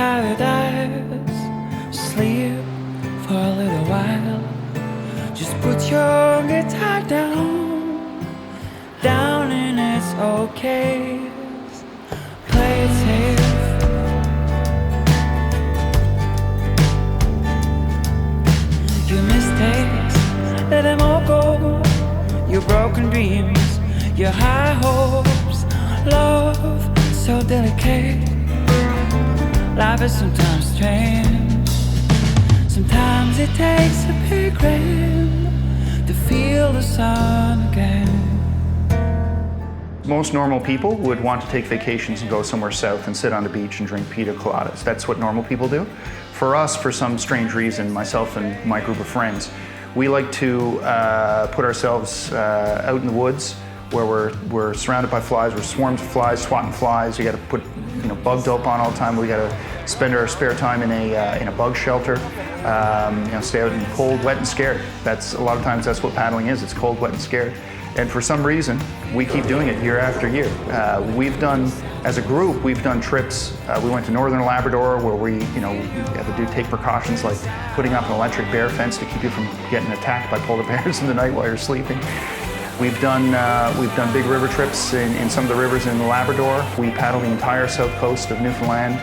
paradise. Sleep for a little while. Just put your guitar down and it's okay. Play it safe. Your mistakes, let them all go. Your broken dreams, your high hopes. Love so delicate. Life is sometimes strange. Sometimes it takes a big rain to feel the sun again. Most normal people would want to take vacations and go somewhere south and sit on the beach and drink pina coladas. That's what normal people do. For us, for some strange reason, myself and my group of friends, we like to put ourselves out in the woods where we're surrounded by flies, we're swarmed with flies, swatting flies. You got to put bug dope on all the time. We got to spend our spare time in a bug shelter. Stay out in cold, wet, and scared. That's a lot of times that's what paddling is. It's cold, wet, and scared. And for some reason, we keep doing it year after year. We've done, as a group, we've done trips. We went to northern Labrador where we had to take precautions like putting up an electric bear fence to keep you from getting attacked by polar bears in the night while you're sleeping. We've done big river trips in some of the rivers in Labrador. We paddled the entire south coast of Newfoundland,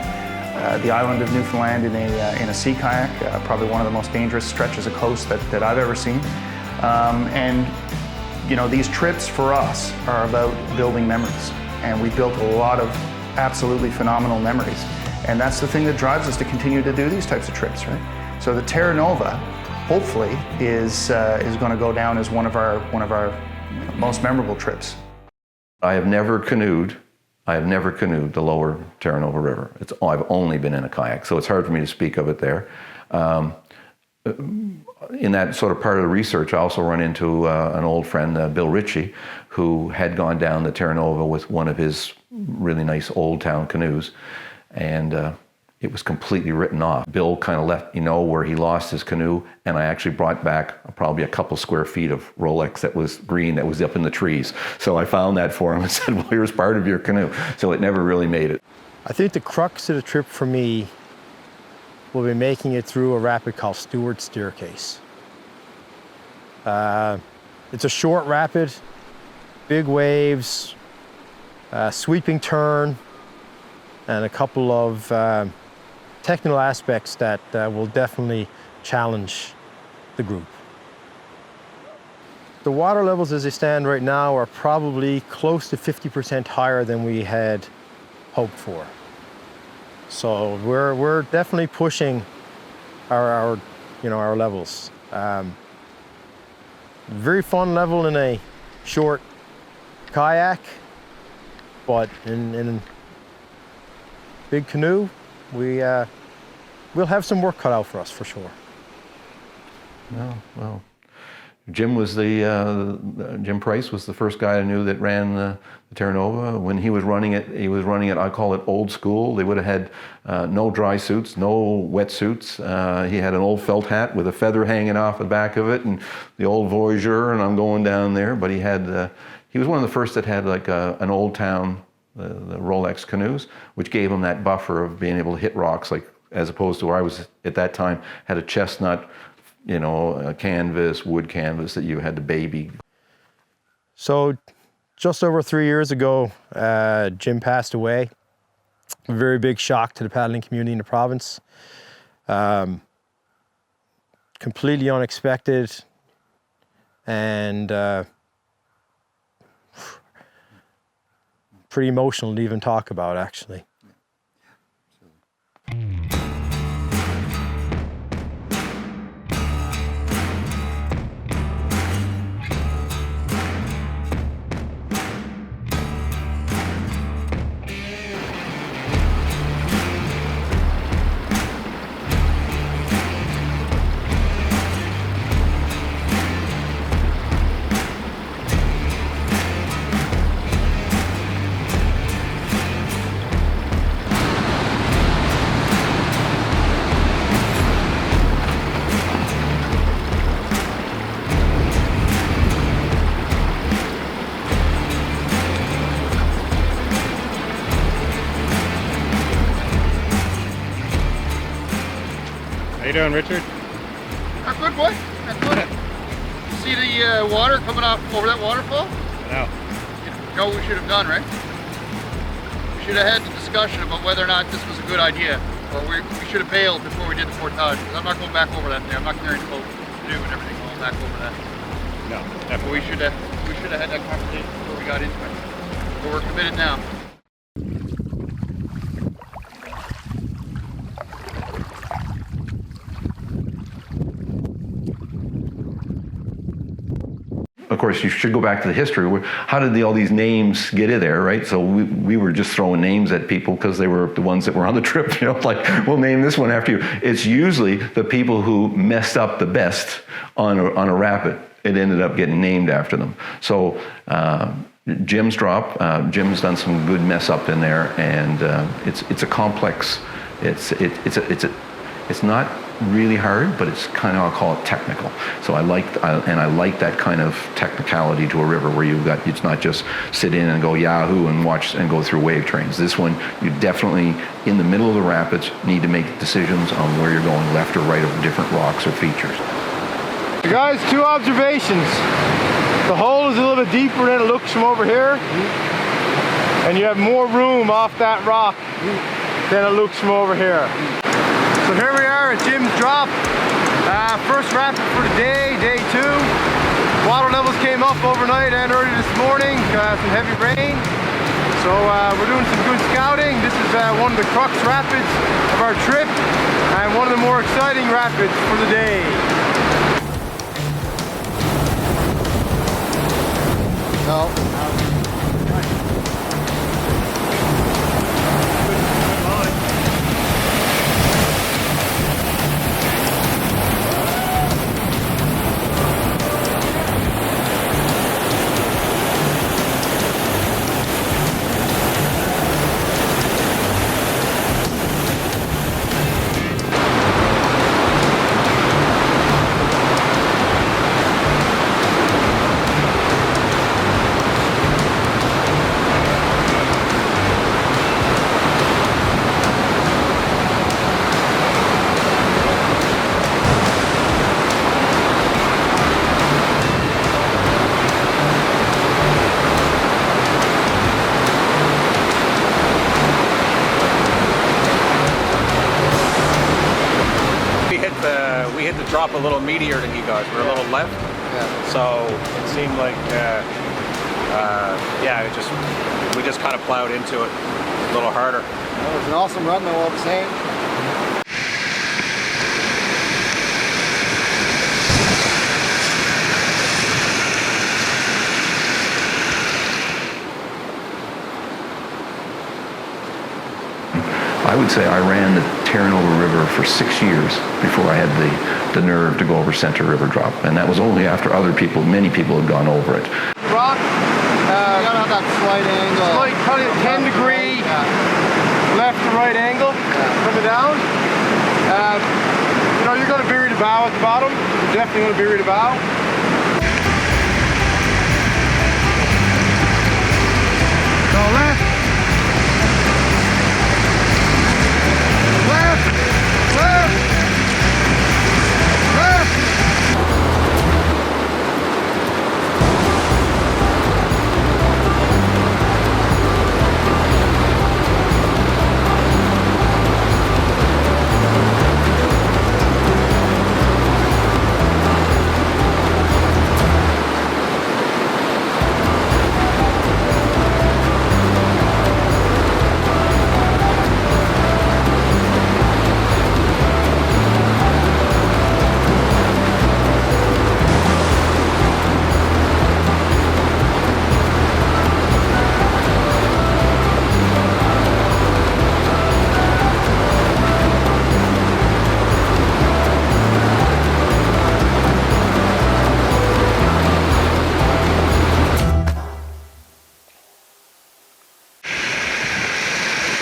the island of Newfoundland in a sea kayak, probably one of the most dangerous stretches of coast that I've ever seen. These trips for us are about building memories, and we built a lot of absolutely phenomenal memories. And that's the thing that drives us to continue to do these types of trips, right? So the Terra Nova, hopefully, is going to go down as one of our most memorable trips. I have never canoed the lower Terra Nova River. I've only been in a kayak, so it's hard for me to speak of it there. In that sort of part of the research, I also run into an old friend, Bill Ritchie, who had gone down the Terra Nova with one of his really nice old town canoes, and it was completely written off. Bill kind of let me know where he lost his canoe, and I actually brought back probably a couple square feet of Rolex that was green that was up in the trees. So I found that for him and said, well, here's part of your canoe. So it never really made it. I think the crux of the trip for me will be making it through a rapid called Stewart Staircase. It's a short rapid, big waves, sweeping turn, and a couple of technical aspects that will definitely challenge the group. The water levels as they stand right now are probably close to 50% higher than we had hoped for. So we're definitely pushing our levels. Very fun level in a short kayak, but in big canoe, we'll have some work cut out for us for sure. Well, Jim Price was the first guy I knew that ran the Terra Nova. When he was running it, I call it old school. They would have had no dry suits, no wetsuits. He had an old felt hat with a feather hanging off the back of it, and the old Voyageur, and I'm going down there. But he was one of the first that had like an old town, the Rolex canoes, which gave him that buffer of being able to hit rocks, like as opposed to where I was at that time, had a chestnut, a canvas, wood canvas that you had to baby. So just over 3 years ago, Jim passed away. A very big shock to the paddling community in the province. Completely unexpected, and pretty emotional to even talk about, actually. doing, Richard? Not good, boy. Not good. See the water coming off over that waterfall? No. You know what we should have done, right? We should have had the discussion about whether or not this was a good idea, or we should have bailed before we did the portage. Because I'm not going back over that there. I'm not clearing the boat, canoe and everything, going back over that. No. But we should have had that conversation before we got into it. But we're committed now. Of course, you should go back to the history. How did all these names get in there, right? So we were just throwing names at people because they were the ones that were on the trip, you know, like, we'll name this one after you. It's usually the people who messed up the best on a rapid. It ended up getting named after them. So Jim's drop, Jim's done some good mess up in there, and it's a complex, it's not really hard, but it's kind of, I'll call it technical. So I like that kind of technicality to a river where it's not just sit in and go Yahoo and watch and go through wave trains. This one, you definitely, in the middle of the rapids, need to make decisions on where you're going, left or right of different rocks or features. So guys, 2 observations. The hole is a little bit deeper than it looks from over here. And you have more room off that rock than it looks from over here. So here we are at Jim's drop. First rapid for the day, day 2. Water levels came up overnight and early this morning, some heavy rain. So we're doing some good scouting. This is one of the crux rapids of our trip and one of the more exciting rapids for the day. No. We hit the drop a little meatier than you guys. We're a little left, so it seemed like, we just kind of plowed into it a little harder. That was an awesome run though, all the same. I would say I ran the Terra Nova River for 6 years before I had the nerve to go over Center River Drop, and that was only after many people had gone over it. Rock, You gotta have that slight angle. slight kind of 10-degree left to right angle coming down. You know, you're going to bury the bow at the bottom. You're definitely going to bury the bow. Go left. Left. Left. Left.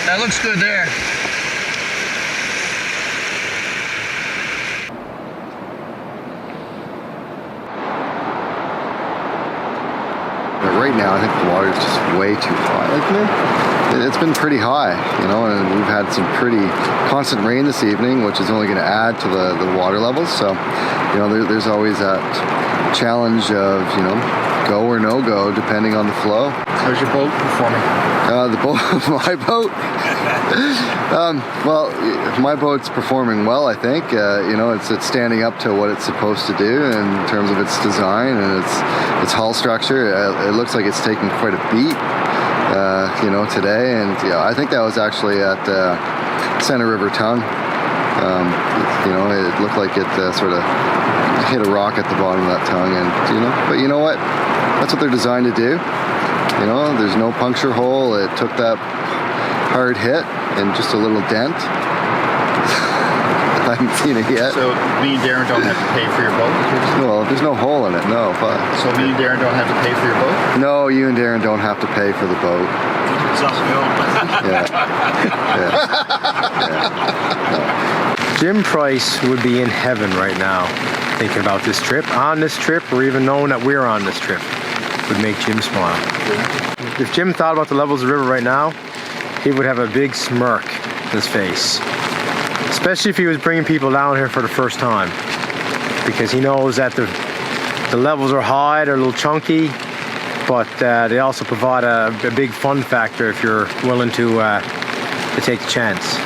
That looks good there. But right now, I think the water's just way too high, isn't it? It's been pretty high, you know, and we've had some pretty constant rain this evening, which is only going to add to the water levels. So, you know, there's always that challenge of, you know, go or no go depending on the flow. How's your boat performing? My boat. Well, my boat's performing well, I think. You know, it's standing up to what it's supposed to do in terms of its design and its hull structure. It looks like it's taken quite a beat, you know, today. And yeah, I think that was actually at Center River Tongue. You know, it looked like it sort of hit a rock at the bottom of that tongue, and you know, but you know what? That's what they're designed to do. You know, there's no puncture hole. It took that hard hit and just a little dent. I haven't seen it yet. So me and Darren don't have to pay for your boat? Well, there's no hole in it, no. But So me and Darren don't have to pay for your boat? no, you and Darren don't have to pay for the boat. Yeah. Jim Price would be in heaven right now thinking about this trip. On this trip, or even knowing that we're on this trip, would make Jim smile. If Jim thought about the levels of the river right now, he would have a big smirk on his face. Especially if he was bringing people down here for the first time. Because he knows that the levels are high, they're a little chunky, but they also provide a big fun factor if you're willing to take the chance.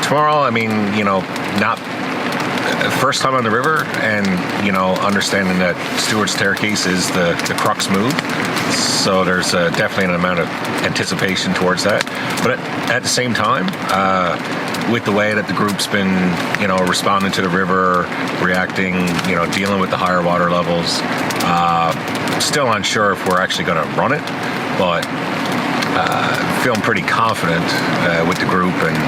Tomorrow, I mean, you know, not first time on the river, and you know, understanding that Stewart's staircase is the crux move, so there's definitely an amount of anticipation towards that. But at the same time, with the way that the group's been, you know, responding to the river, reacting, you know, dealing with the higher water levels, still unsure if we're actually going to run it, but feeling pretty confident with the group, and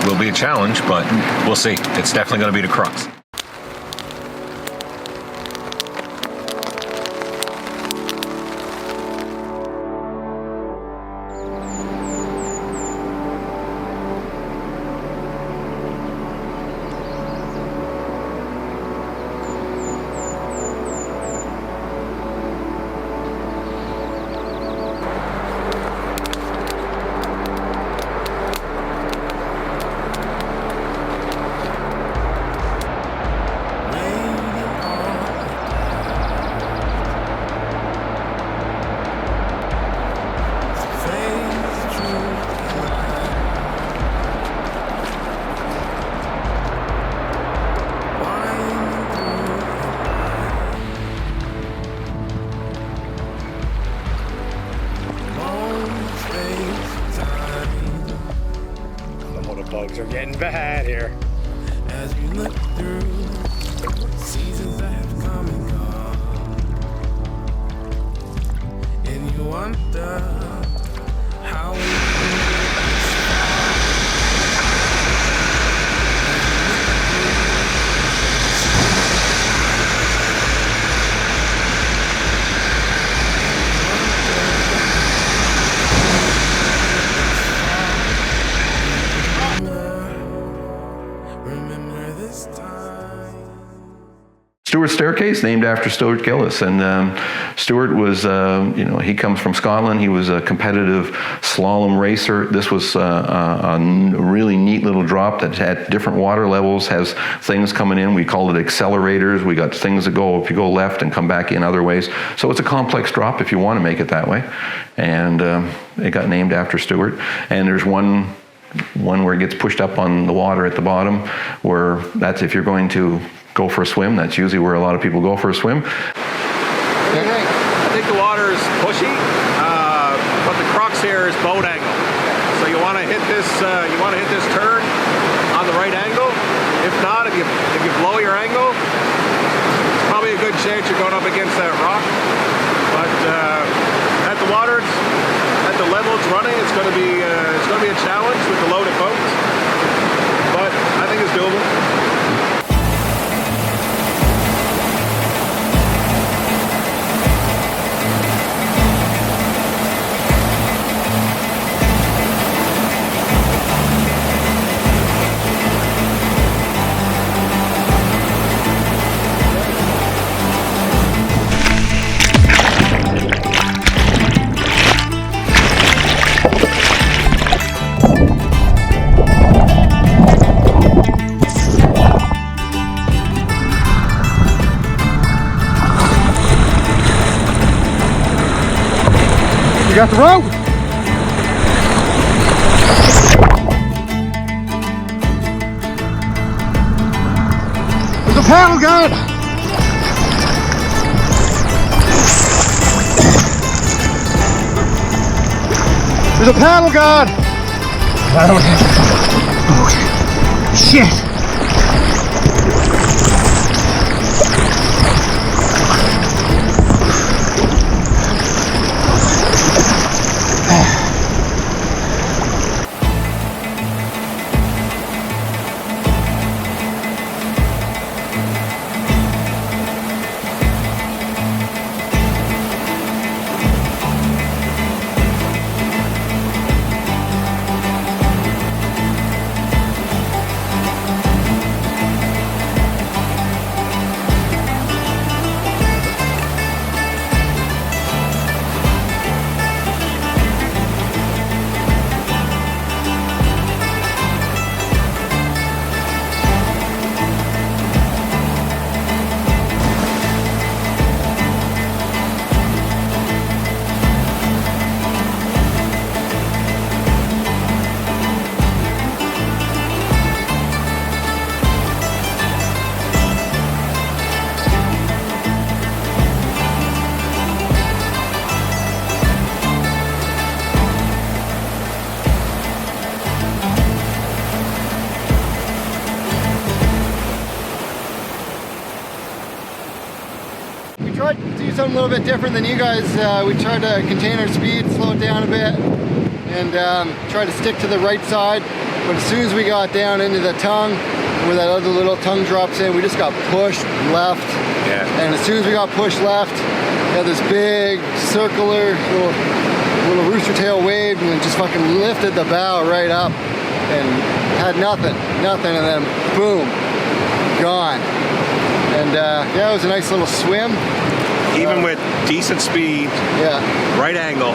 will be a challenge, but we'll see. It's definitely going to be the crux. Bugs are getting bad here. As we look through seasons that have come and gone, and you wonder how we Stewart's staircase, named after Stuart Gillis, and Stuart was, you know, he comes from Scotland. He was a competitive slalom racer. This was a really neat little drop that had different water levels, has things coming in. We call it accelerators. We got things that go if you go left and come back in other ways. So it's a complex drop if you want to make it that way, and it got named after Stuart. And there's one where it gets pushed up on the water at the bottom, where that's if you're going to go for a swim. That's usually where a lot of people go for a swim. I think the water is pushy, but the crux here is boat angle. So you want to hit this. You want to hit this turn on the right angle. If not, if you blow your angle, it's probably a good chance you're going up against that rock. But at the water, at the level it's running, it's going to be a challenge with the loaded boats. But I think it's doable. We got the rope. There's a paddle guard. There's a paddle guard. Oh, shit. We tried to do something a little bit different than you guys. We tried to contain our speed, slow it down a bit, and try to stick to the right side. But as soon as we got down into the tongue, where that other little tongue drops in, we just got pushed left. Yeah. And as soon as we got pushed left, we had this big circular little rooster tail wave, and it just fucking lifted the bow right up and had nothing, and then boom, gone. And yeah, it was a nice little swim. Even with decent speed, Yeah. right angle,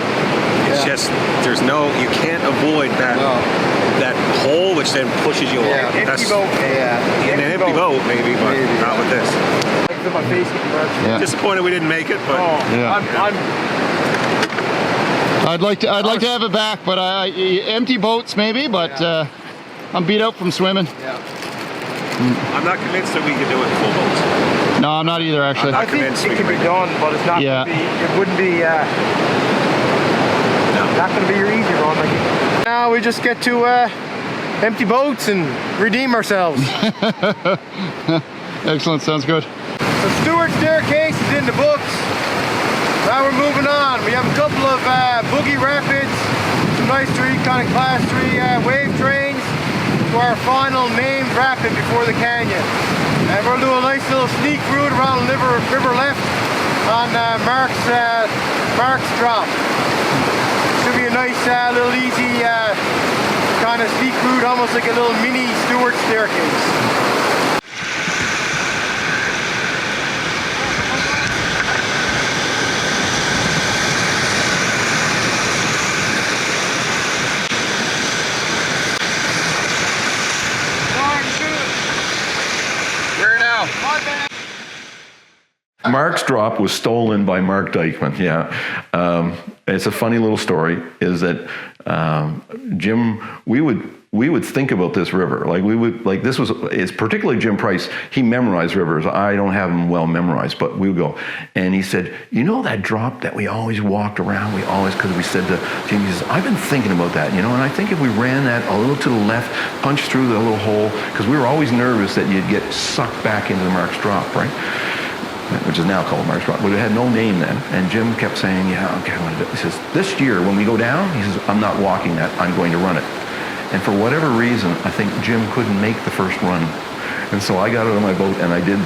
it's Yeah. just, there's no, you can't avoid that that hole which then pushes you Yeah. away. That's Yeah. in an empty boat maybe, but Maybe, not with this. My face Yeah. Disappointed we didn't make it, but Yeah. I'm I'd like to have it back, but empty boats maybe, but I'm beat out from swimming. I'm not convinced that we could do it in full boats. No, I'm not either actually. I'm I think convinced it we can can be make it. done, but it's not Yeah. gonna be, it wouldn't be not gonna be your easy run. Like, now we just get to empty boats and redeem ourselves. Excellent, sounds good. The Stewart staircase is in the books. Now we're moving on. We have a couple of boogie rapids, some nice kind of class 3 wave trains to our final named rapid before the canyon. And we'll do a nice little sneak route around river left on Mark's drop. Should be a nice little easy kind of sneak route, almost like a little mini Stewart staircase. Mark's drop was stolen by Mark Dykman. Yeah, it's a funny little story. Is that Jim? We would think about this river like this was. It's particularly Jim Price. He memorized rivers. I don't have them well memorized, but we would go. And he said, you know that drop that we always walked around. Because we said to Jim, he says, I've been thinking about that. And I think if we ran that a little to the left, punched through the little hole, because we were always nervous that you'd get sucked back into the Mark's drop, right? Which is now called Mark's Drop, but it had no name then. And Jim kept saying, yeah, okay, I'm gonna do it. He says, this year when we go down, he says, I'm not walking that, I'm going to run it. And for whatever reason, I think Jim couldn't make the first run. And so I got out of my boat and I did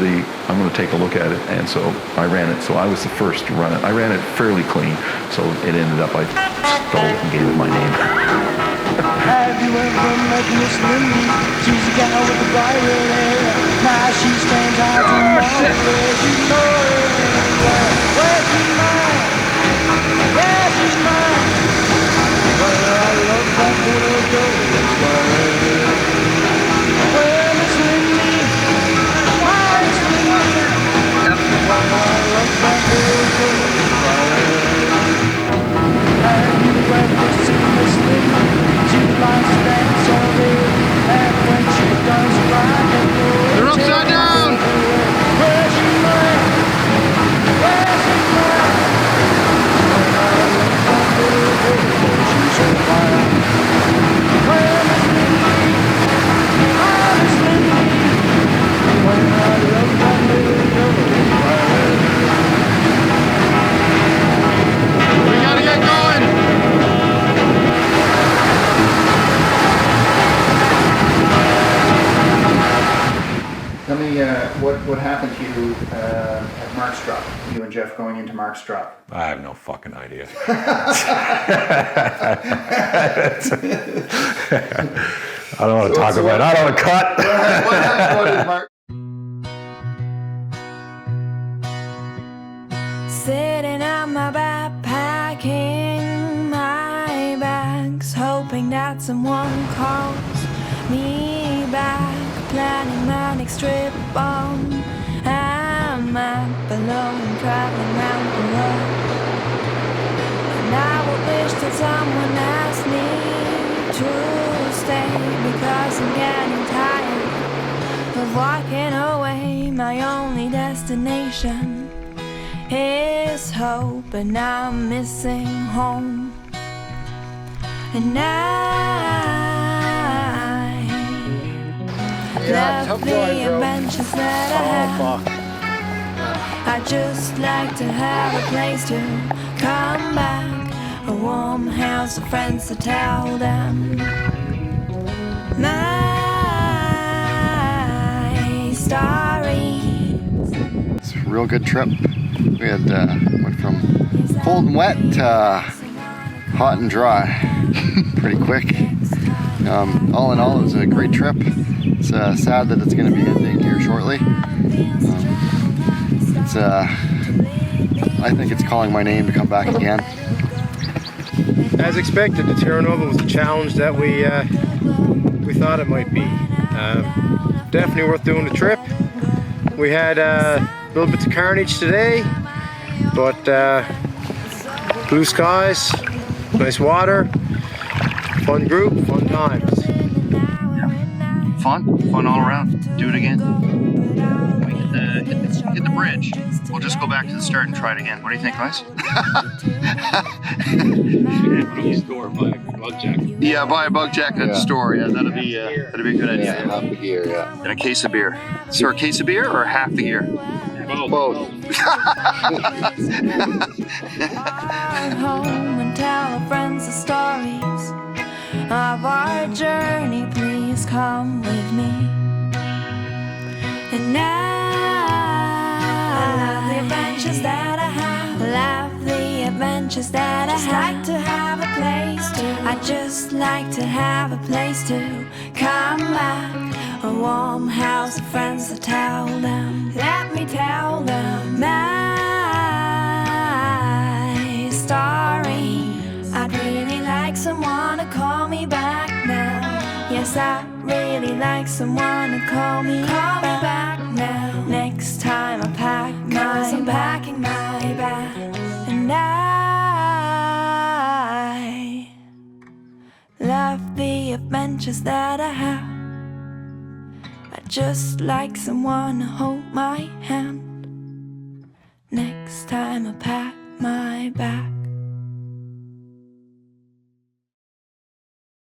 I'm gonna take a look at it. And so I ran it, so I was the first to run it. I ran it fairly clean, so it ended up, I stole it and gave it my name. Have you ever met Miss Lindy? She's the gal with the bright red hair. Now she stands out to where's she going? Where's she mine? Yeah, she's mine. Well, I love that little girl. Well, Miss Lindy, my Miss Lindy. Well, I love that little girl. Tell me what happened to you at Mark's Drop, you and Jeff going into Mark's Drop. I have no fucking idea. I don't want to talk about it. I don't want to cut. What happened, Mark? Sitting on my backpacking my bags, hoping that someone calls me back, planning my next trip on a map below and traveling round the world. And I would wish that someone asked me to stay, because I'm getting tired of walking away. My only destination is hope, and I'm missing home. And I love the adventures that I have. I just like to have a place to come back, a warm house of friends to tell them my stories. It's a real good trip. We had went from cold and wet to hot and dry pretty quick. All in all, it was a great trip. It's sad that it's going to be ending here shortly. I think it's calling my name to come back again. As expected, the Terra Nova was a challenge that we thought it might be. Definitely worth doing the trip. We had little bits of carnage today, but blue skies, nice water, fun group, fun times. Fun all around. Do it again. We hit the bridge. We'll just go back to the start and try it again. What do you think, guys? Store, buy a bug jacket. Yeah, buy a bug jacket at the store. Yeah, that'd be a good idea. Half the gear, yeah. And a case of beer. So a case of beer or half the gear? Both. Home and tell our friends the stories of our journey. Please come with me. And I love the adventures that I have. Love the adventures that I have. Like to have a place to. I just like to have a place to come back. A warm house of friends to tell them. Let me tell them my story. I'd really like someone to call me back now. Yes, I'd really like someone to call me back now. Next time I pack I'm packing my bag. And I love the adventures that I have. I just like someone to hold my hand. Next time I pack my bag.